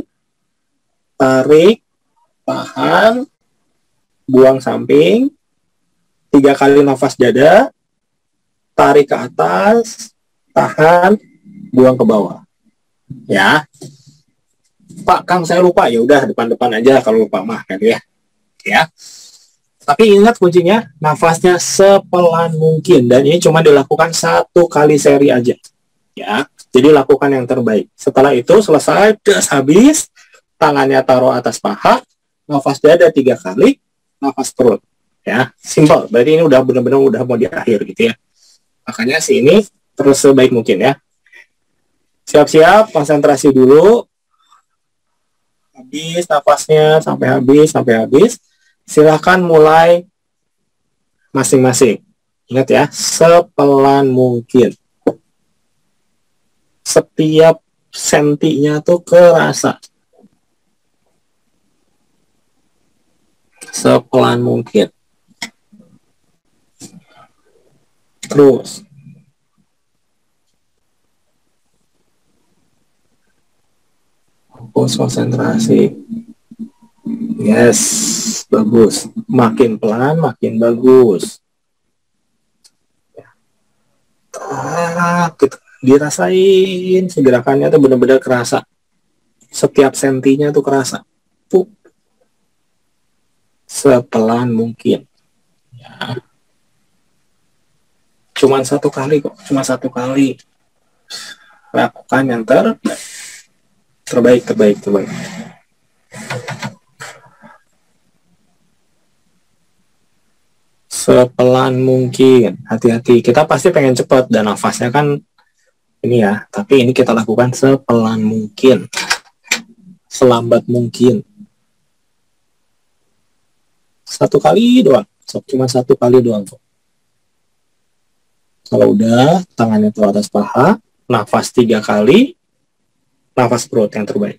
tarik, tahan, buang samping, 3 kali nafas dada, tarik ke atas, tahan, buang ke bawah. Ya. Pak, Kang saya lupa. Ya udah depan-depan aja kalau lupa mah kan ya. Ya. Tapi ingat kuncinya, nafasnya sepelan mungkin. Dan ini cuma dilakukan 1 kali seri aja. Ya, jadi lakukan yang terbaik. Setelah itu selesai, gas habis, tangannya taruh atas paha, nafas dada 3 kali, nafas perut. Ya, simple. Berarti ini udah benar-benar udah mau di akhir gitu ya. Makanya sini terus sebaik mungkin ya. Siap-siap, konsentrasi dulu. Habis nafasnya sampai habis. Silahkan mulai masing-masing. Ingat ya, sepelan mungkin. Setiap sentinya tuh kerasa. Sepelan mungkin. Terus. Fokus konsentrasi. Yes, bagus. Makin pelan, makin bagus. Gitu. Dirasain segerakannya tuh benar-benar kerasa. Setiap sentinya tuh kerasa. Pup. Sepelan mungkin. Ya. Cuman 1 kali kok, cuma 1 kali. Lakukan yang terbaik. Sepelan mungkin. Hati-hati. Kita pasti pengen cepat dan nafasnya kan ini ya. Tapi ini kita lakukan sepelan mungkin. Selambat mungkin. 1 kali doang. Cuma 1 kali doang kok. Kalau udah, tangannya tuh atas paha. Nafas 3 kali. Nafas perut yang terbaik.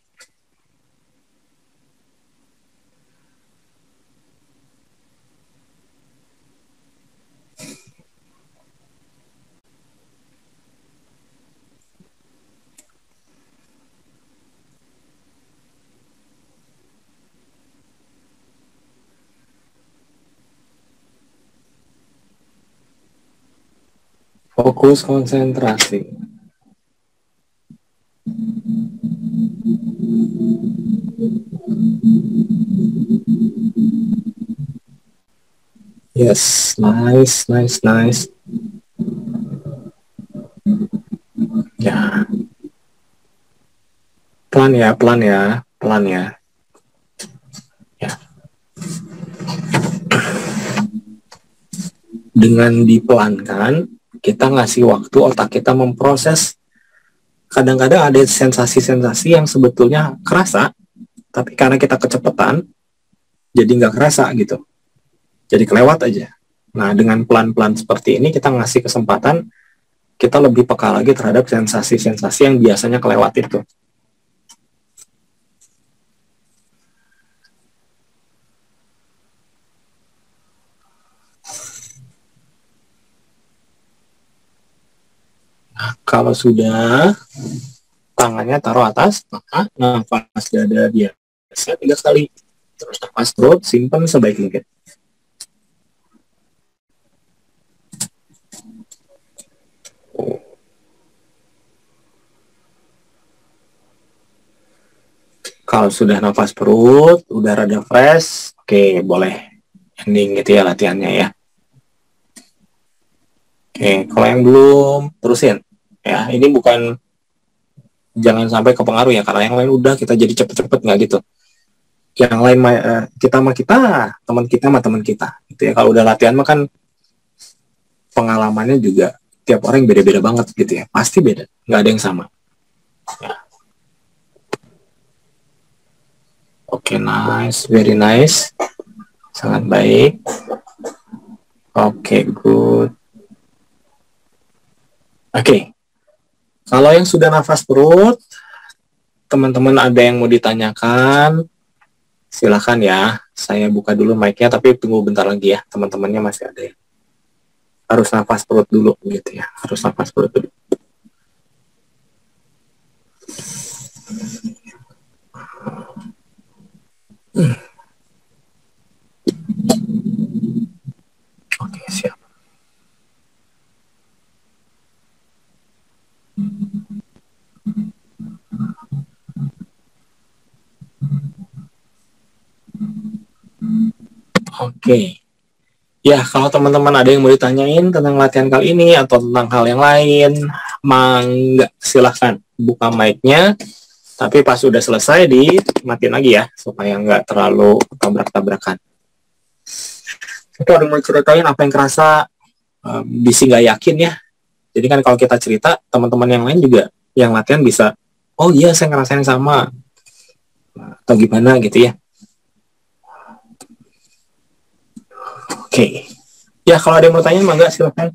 Fokus konsentrasi. Yes, nice. Ya. Pelan ya. Ya. Dengan dipelankan, kita ngasih waktu otak kita memproses. Kadang-kadang ada sensasi-sensasi yang sebetulnya kerasa, tapi karena kita kecepatan, jadi nggak kerasa gitu. Jadi kelewat aja. Nah, dengan pelan-pelan seperti ini, kita ngasih kesempatan, kita lebih peka lagi terhadap sensasi-sensasi yang biasanya kelewat itu. Nah, kalau sudah, tangannya taruh atas, maka nafas dada biasa 3 kali. Terus nafas perut, simpan sebaik mungkin. Kalau sudah nafas perut, udah rada fresh, oke, boleh ending gitu ya latihannya ya. Oke, kalau yang belum, terusin. Ya, ini bukan, jangan sampai kepengaruh ya, karena yang lain udah kita jadi cepet-cepet, nggak gitu. Yang lain kita sama kita, teman kita sama teman kita. Gitu ya. Kalau udah latihan mah kan pengalamannya juga tiap orang beda-beda banget gitu ya. Pasti beda, nggak ada yang sama. Ya. Oke, nice, very nice. Sangat baik. Oke, good. Oke. Kalau yang sudah nafas perut, teman-teman ada yang mau ditanyakan, silakan ya. Saya buka dulu mic-nya, tapi tunggu bentar lagi ya. Teman-temannya masih ada ya. Harus nafas perut dulu gitu ya. Harus nafas perut dulu. Oke, siap. Oke. Ya, kalau teman-teman ada yang mau ditanyain tentang latihan kali ini atau tentang hal yang lain, mangga silahkan buka mic-nya. Tapi pas sudah selesai dimatiin lagi ya, supaya nggak terlalu tabrak-tabrakan. Itu ada yang mau ceritain apa yang kerasa, bisa nggak yakin ya. Jadi kan kalau kita cerita, teman-teman yang lain juga yang latihan bisa, oh iya saya ngerasain sama, atau gimana gitu ya. Oke. Ya, kalau ada yang mau tanya, mangga silakan.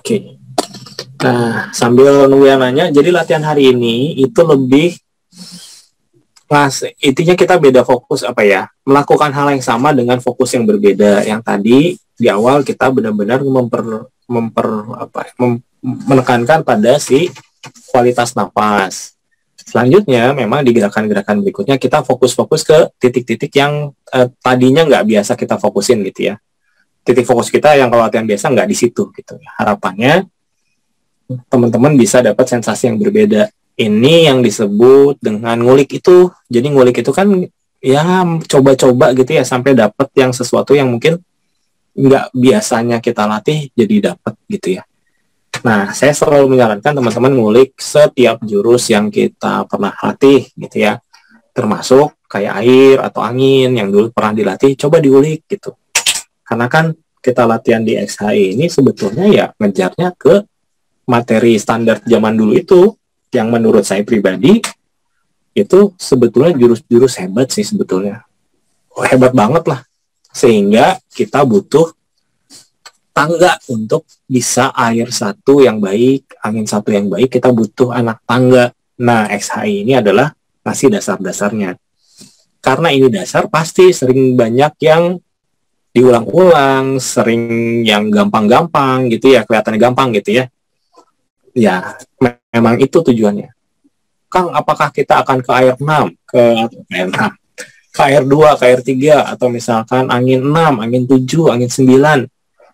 Oke. Nah, sambil nunggu yang nanya, jadi latihan hari ini itu lebih intinya kita beda fokus apa ya? Melakukan hal yang sama dengan fokus yang berbeda. Yang tadi di awal kita benar-benar menekankan pada si kualitas nafas. Selanjutnya, memang di gerakan-gerakan berikutnya kita fokus-fokus ke titik-titik yang tadinya nggak biasa kita fokusin gitu ya. Titik fokus kita yang kalau latihan biasa nggak di situ gitu. Harapannya teman-teman bisa dapat sensasi yang berbeda. Ini yang disebut dengan ngulik itu. Jadi ngulik itu kan ya coba-coba gitu ya sampai dapat yang sesuatu yang mungkin nggak biasanya kita latih jadi dapat gitu ya. Nah, saya selalu menyarankan teman-teman ngulik setiap jurus yang kita pernah latih gitu ya. Termasuk kayak air atau angin yang dulu pernah dilatih, coba diulik gitu. Karena kan kita latihan di XHI ini sebetulnya ya ngejarnya ke materi standar zaman dulu itu, yang menurut saya pribadi itu sebetulnya jurus-jurus hebat sih sebetulnya. Hebat banget lah. Sehingga kita butuh tangga untuk bisa air satu yang baik, angin satu yang baik, kita butuh anak tangga. Nah, XHI ini adalah ngasih dasar-dasarnya. Karena ini dasar, pasti sering banyak yang diulang-ulang, sering yang gampang-gampang gitu ya, kelihatannya gampang gitu ya. Ya, memang itu tujuannya. Kang, apakah kita akan ke air 6, ke air 2, ke air 3, atau misalkan angin 6, angin 7, angin 9.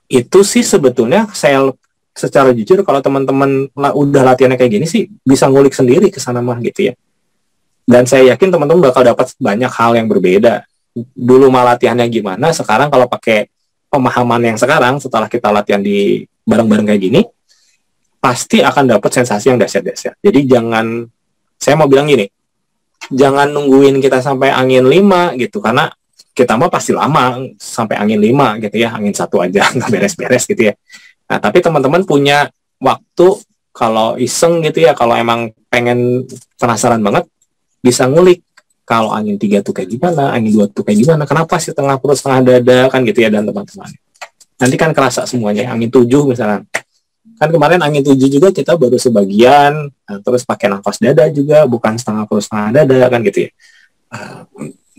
Itu sih sebetulnya saya secara jujur kalau teman-teman udah latihannya kayak gini sih bisa ngulik sendiri ke sana mah gitu ya. Dan saya yakin teman-teman bakal dapat banyak hal yang berbeda. Dulu mah latihannya gimana, sekarang kalau pakai pemahaman yang sekarang setelah kita latihan di bareng-bareng kayak gini, pasti akan dapat sensasi yang dahsyat-dahsyat. Jadi jangan, saya mau bilang gini, jangan nungguin kita sampai angin 5 gitu, karena kita mah pasti lama sampai angin 5 gitu ya, angin 1 aja nggak beres-beres gitu ya. Nah, tapi teman-teman punya waktu kalau iseng gitu ya, kalau emang pengen penasaran banget, bisa ngulik kalau angin 3 tuh kayak gimana, angin 2 tuh kayak gimana, kenapa sih tengah perut setengah dada kan gitu ya, dan teman-teman. Nanti kan kerasa semuanya, angin 7 misalnya. Kan kemarin angin 7 juga kita baru sebagian, terus pakai nafas dada juga, bukan setengah perut setengah dada kan gitu ya.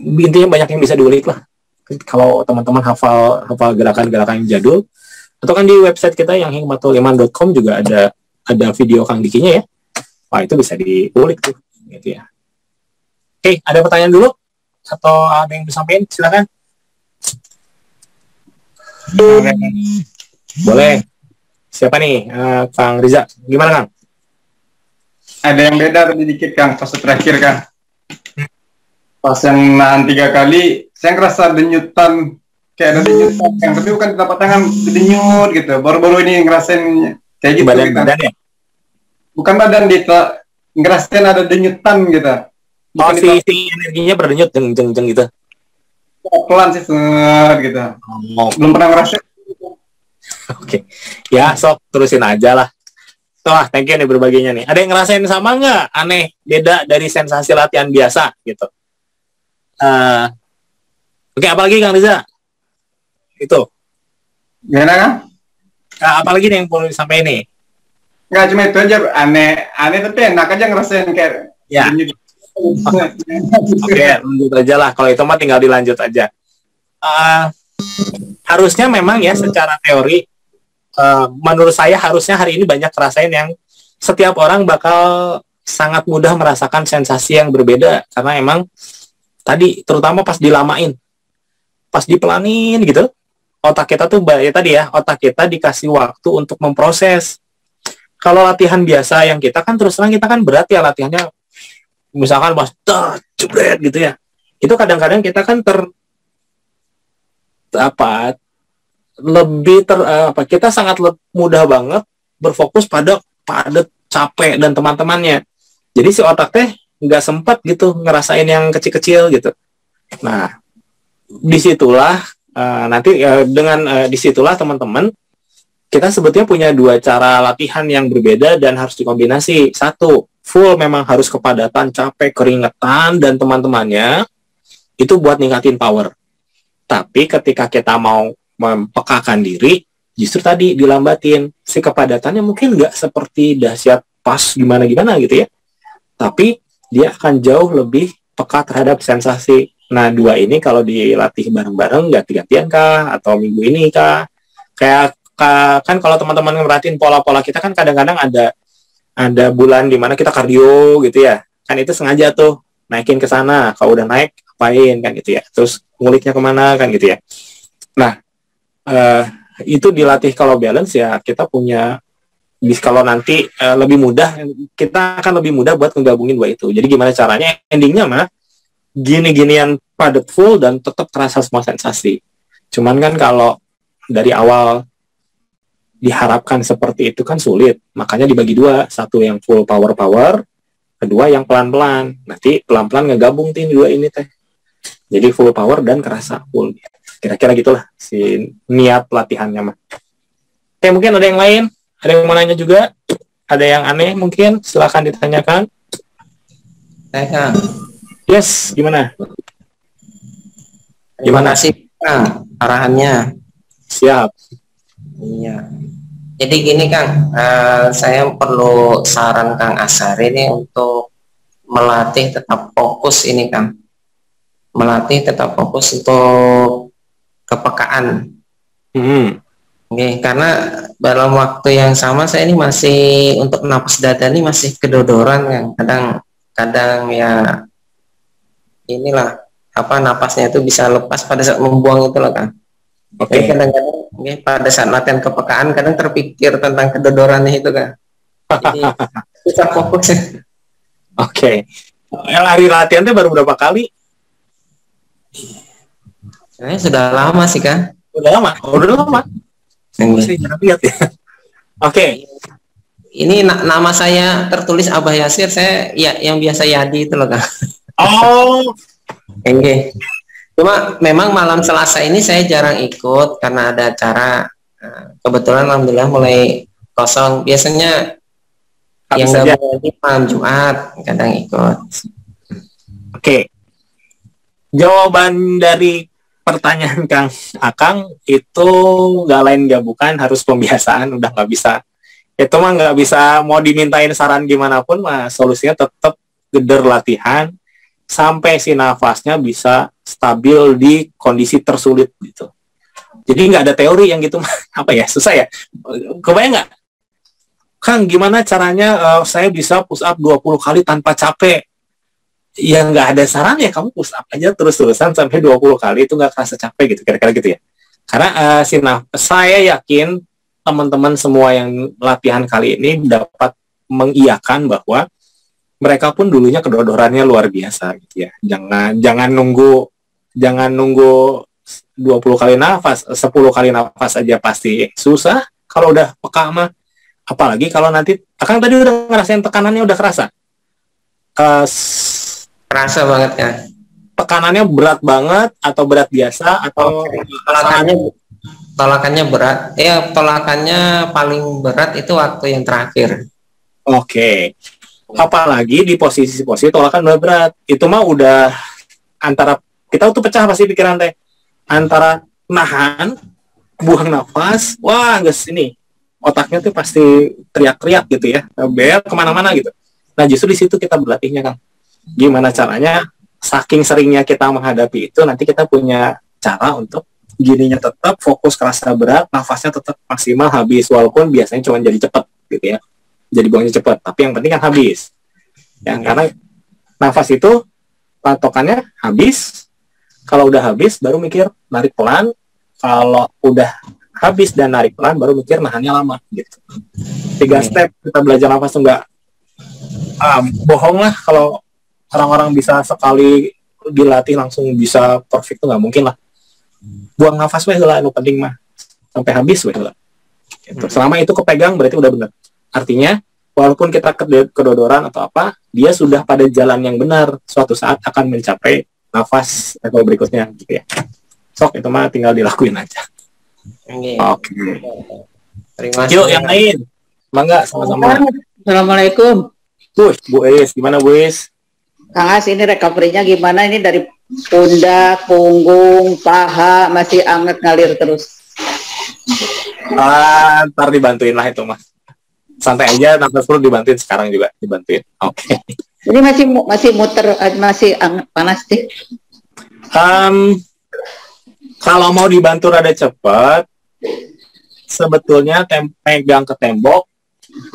Intinya banyak yang bisa diulik lah. Kalau teman-teman hafal gerakan-gerakan yang jadul, atau kan di website kita yang hikmatuliman.com juga ada video Kang Dikinya ya. Wah, itu bisa diulik tuh gitu ya. Oke, ada pertanyaan dulu? Atau ada yang disampaikan? Silakan. Boleh. Siapa nih? Kang Riza. Gimana, Kang? Ada yang beda tadi dikit, Kang. Pas terakhir, Kang. Pas yang nahan 3 kali, saya ngerasa denyutan. Kayak ada denyutan, Kang. Tapi bukan telapak tangan, denyut gitu. Baru-baru ini ngerasain kayak gitu. Badan ya? Bukan badan, ngerasain ada denyutan gitu. Oh, si energinya berdenyut, jeng gitu. Pelan sih, gitu. Oh. Belum pernah ngerasain. Oke, ya sok terusin aja lah. Wah, thank you nih berbaginya nih. Ada yang ngerasain sama nggak? Aneh, beda dari sensasi latihan biasa gitu. Oke, apalagi Kang Riza? Itu. Gimana, Kang? Apalagi nih yang perlu disampaikan nih? Nggak, cuma itu aja. Aneh tapi enak aja ngerasain kayak. Ya. Oke, lanjut aja lah. Kalau itu mah tinggal dilanjut aja. Harusnya memang ya secara teori, menurut saya harusnya hari ini banyak rasain yang setiap orang bakal sangat mudah merasakan sensasi yang berbeda, karena emang tadi terutama pas dilamain, pas dipelanin gitu, otak kita tuh ya tadi ya, otak kita dikasih waktu untuk memproses. Kalau latihan biasa yang kita kan terus terang kita kan berat ya latihannya, misalkan pas jebret gitu ya, itu kadang-kadang kita kan apa lebih kita sangat mudah banget berfokus pada capek dan teman-temannya. Jadi si otak teh nggak sempat gitu ngerasain yang kecil-kecil gitu. Nah, disitulah disitulah teman-teman kita sebetulnya punya dua cara latihan yang berbeda dan harus dikombinasi. Satu, full memang harus kepadatan, capek, keringetan dan teman-temannya itu buat ningkatin power. Tapi ketika kita mau mempekakan diri, justru tadi dilambatin. Si kepadatannya mungkin nggak seperti dahsyat pas gimana-gimana gitu ya. Tapi dia akan jauh lebih peka terhadap sensasi. Nah, dua ini kalau dilatih bareng-bareng, ganti-gantian kah? Atau minggu ini kah? Kayak kan kalau teman-teman merhatiin pola-pola kita kan kadang-kadang ada bulan di mana kita kardio gitu ya. Kan itu sengaja tuh naikin ke sana. Kalau udah naik, apain kan gitu ya. Terus nguliknya kemana kan gitu ya. Nah, itu dilatih kalau balance ya kita punya kalau nanti lebih mudah kita akan lebih mudah buat ngegabungin dua itu. Jadi gimana caranya endingnya mah gini-ginian padat full dan tetap terasa semua sensasi. Cuman kan kalau dari awal diharapkan seperti itu kan sulit, makanya dibagi dua, satu yang full power, kedua yang pelan-pelan. Nanti pelan-pelan ngegabung dua ini teh. Jadi full power dan kerasa full. Kira-kira gitulah si niat latihannya mah. Oke, mungkin ada yang lain? Ada yang mau nanya juga? Ada yang aneh mungkin? Silakan ditanyakan. Kang. Yes, gimana? Terima kasih, Kang, arahannya. Siap. Iya. Jadi gini, Kang, saya perlu saran Kang Asar ini untuk melatih tetap fokus ini, Kang. Melatih tetap fokus untuk kepekaan. Oke, karena dalam waktu yang sama saya ini masih untuk napas dada ini masih kedodoran, kan. Kadang ya inilah napasnya itu bisa lepas pada saat membuang itu loh, Kang. Oke. Kadang-kadang pada saat latihan kepekaan kadang terpikir tentang kedodorannya itu, Kang. Jadi bisa fokus. Oke. Hari latihan itu baru berapa kali? Sudah lama sih, Kang. Udah lama. Masih lihat ya. Oke. Ini nama saya tertulis Abah Yasir, saya ya yang biasa Yadi itu loh, Kang. Oh. Oke. Cuma memang malam Selasa ini saya jarang ikut karena ada acara. Kebetulan alhamdulillah mulai kosong. Biasanya yang gabung di malam Jumat kadang ikut. Oke. Jawaban dari pertanyaan Kang Akang itu nggak lain nggak bukan harus pembiasaan, udah nggak bisa. Itu mah nggak bisa mau dimintain saran gimana pun mah solusinya tetap geder latihan sampai si nafasnya bisa stabil di kondisi tersulit gitu. Jadi nggak ada teori yang gitu apa ya, susah ya. Kebayang nggak? Kang, gimana caranya saya bisa push up 20 kali tanpa capek? Ya nggak ada saran ya, kamu push up aja terus-terusan sampai 20 kali itu nggak kerasa capek gitu, kira-kira gitu ya. Karena saya yakin teman-teman semua yang latihan kali ini dapat mengiyakan bahwa mereka pun dulunya kedodorannya luar biasa gitu ya. Jangan nunggu 20 kali nafas, 10 kali nafas aja pasti susah kalau udah peka mah. Apalagi kalau nanti Akang tadi udah ngerasain tekanannya udah kerasa. Kerasa banget, kan. Tekanannya berat banget atau berat biasa atau tolakannya berat. Tolakannya paling berat itu waktu yang terakhir. Oke. Apalagi di posisi tolakan udah berat. Itu mah udah antara kita tuh pecah pasti pikiran teh. Antara nahan, buang nafas, wah guys ini otaknya tuh pasti teriak-teriak gitu ya, bel kemana-mana gitu. Nah justru di situ kita berlatihnya, Kang. Gimana caranya? Saking seringnya kita menghadapi itu, nanti kita punya cara untuk gininya tetap fokus kerasa berat, nafasnya tetap maksimal habis, walaupun biasanya cuma jadi cepat gitu ya, jadi buangnya cepat. Tapi yang penting kan habis. Ya, karena nafas itu patokannya habis. Kalau udah habis, baru mikir narik pelan. Kalau udah habis dan narik pelan, baru mikir nahannya lama gitu. 3 step kita belajar nafas tuh nggak bohong lah kalau orang-orang bisa sekali dilatih langsung bisa perfect tuh nggak mungkin lah. buang nafas weh lah, nu penting mah sampai habis weh lah. Gitu. Selama itu kepegang berarti udah benar. Artinya walaupun kita kedodoran atau apa, dia sudah pada jalan yang benar, suatu saat akan mencapai nafas level berikutnya gitu ya. Sok itu mah tinggal dilakuin aja. Oke. Terima kasih. Yuk yang lain. Mangga sama-sama. Assalamualaikum. Bu Is, gimana Bu Is? Kang As, ini recovery-nya gimana? Ini dari pundak, punggung, paha masih anget ngalir terus. Ntar dibantuin lah itu mas. Santai aja, nafas perlu dibantuin sekarang juga dibantuin. Oke. Jadi masih muter, masih anget panas sih. Kalau mau dibantu rada cepat, sebetulnya pegang ke tembok,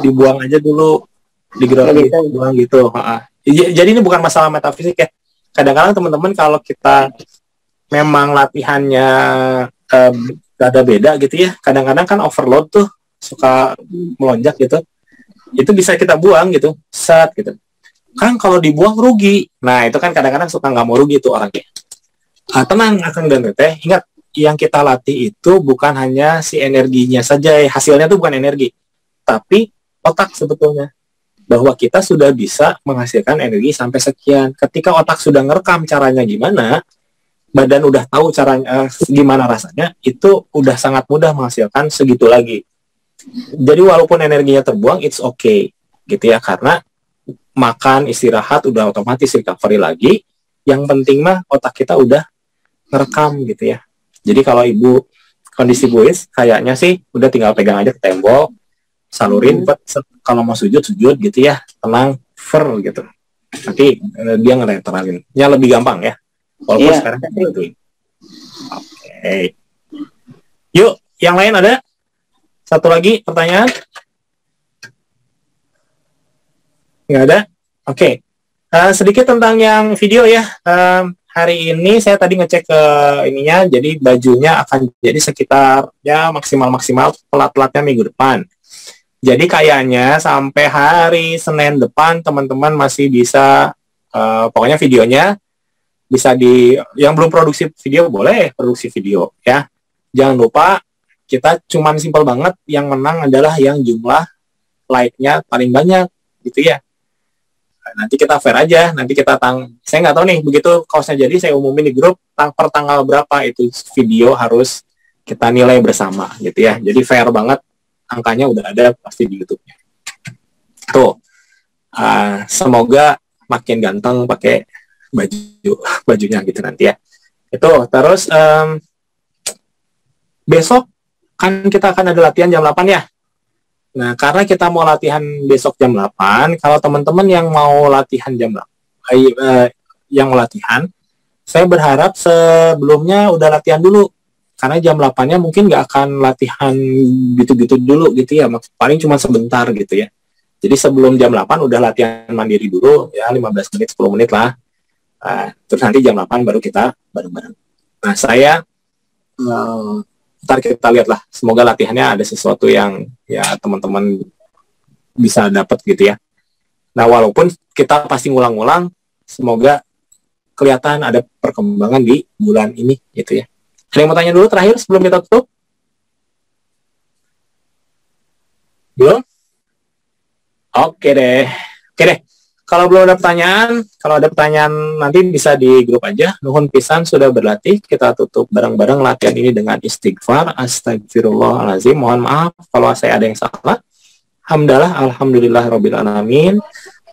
dibuang aja dulu, dibuang gitu. Jadi ini bukan masalah metafisik ya. Kadang-kadang teman-teman kalau kita memang latihannya ada beda gitu ya. Kadang-kadang kan overload tuh suka melonjak gitu. Itu bisa kita buang gitu, set gitu. Kan kalau dibuang rugi. Nah itu kan kadang-kadang suka nggak mau rugi tuh orangnya. Tenang Akang dan Teteh, ingat yang kita latih itu bukan hanya si energinya saja, hasilnya itu bukan energi, tapi otak sebetulnya. Bahwa kita sudah bisa menghasilkan energi sampai sekian. Ketika otak sudah ngerekam caranya gimana, badan udah tahu caranya gimana rasanya, itu udah sangat mudah menghasilkan segitu lagi. Jadi walaupun energinya terbuang, it's okay, gitu ya, karena makan, istirahat, udah otomatis recovery lagi. Yang penting mah otak kita udah ngerekam gitu ya. Jadi kalau ibu kondisi Bu Is kayaknya sih udah tinggal pegang aja ke tembok, salurin, kalau mau sujud gitu ya, tenang, gitu. Nanti dia ngenetralin. Ya lebih gampang ya. Walaupun sekarang bantuin. Oke. Yuk, yang lain ada? Satu lagi pertanyaan? Nggak ada? Oke. Sedikit tentang yang video ya. Hari ini saya tadi ngecek ke ininya, jadi bajunya akan jadi sekitar ya maksimal pelat-pelatnya minggu depan. Jadi kayaknya sampai hari Senin depan teman-teman masih bisa, pokoknya videonya bisa yang belum produksi video boleh produksi video ya. Jangan lupa kita cuman simpel banget, yang menang adalah yang jumlah like-nya paling banyak gitu ya. Nanti kita fair aja, nanti kita saya nggak tahu nih, begitu kaosnya jadi saya umumin di grup per tanggal berapa itu video harus kita nilai bersama gitu ya. Jadi fair banget, angkanya udah ada pasti di YouTube-nya. Tuh, semoga makin ganteng pakai bajunya gitu nanti ya. Itu terus besok kan kita akan ada latihan jam 8 ya. Nah, karena kita mau latihan besok jam 8, kalau teman-teman yang mau latihan jam 8, yang mau latihan, saya berharap sebelumnya udah latihan dulu. Karena jam 8-nya mungkin nggak akan latihan gitu-gitu dulu gitu ya, paling cuma sebentar gitu ya. Jadi sebelum jam 8 udah latihan mandiri dulu, ya 15 menit, 10 menit lah. Terus nanti jam 8 baru kita bareng-bareng. Nah, saya ntar kita lihat lah, semoga latihannya ada sesuatu yang ya teman-teman bisa dapat gitu ya. Nah walaupun kita pasti ngulang-ngulang, semoga kelihatan ada perkembangan di bulan ini gitu ya. Ada yang mau tanya dulu terakhir sebelum kita tutup? Belum? Oke deh. Kalau belum ada pertanyaan, nanti bisa di grup aja. Nuhun pisan sudah berlatih. Kita tutup bareng-bareng latihan ini dengan istighfar. Astagfirullahaladzim. Mohon maaf kalau saya ada yang salah. Alhamdulillah rabbil alamin.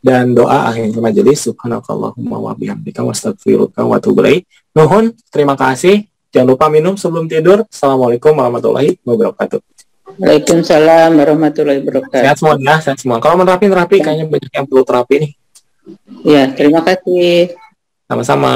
Dan doa akhir majelis. Subhanakallahumma wa bihamdika wa astaghfiruka wa atubu ilaik. Nuhun, terima kasih. Jangan lupa minum sebelum tidur. Assalamualaikum warahmatullahi wabarakatuh. Waalaikumsalam warahmatullahi wabarakatuh. Sehat semua. Kalau mau terapi kayaknya banyak yang perlu terapi nih. Ya, terima kasih. Sama-sama.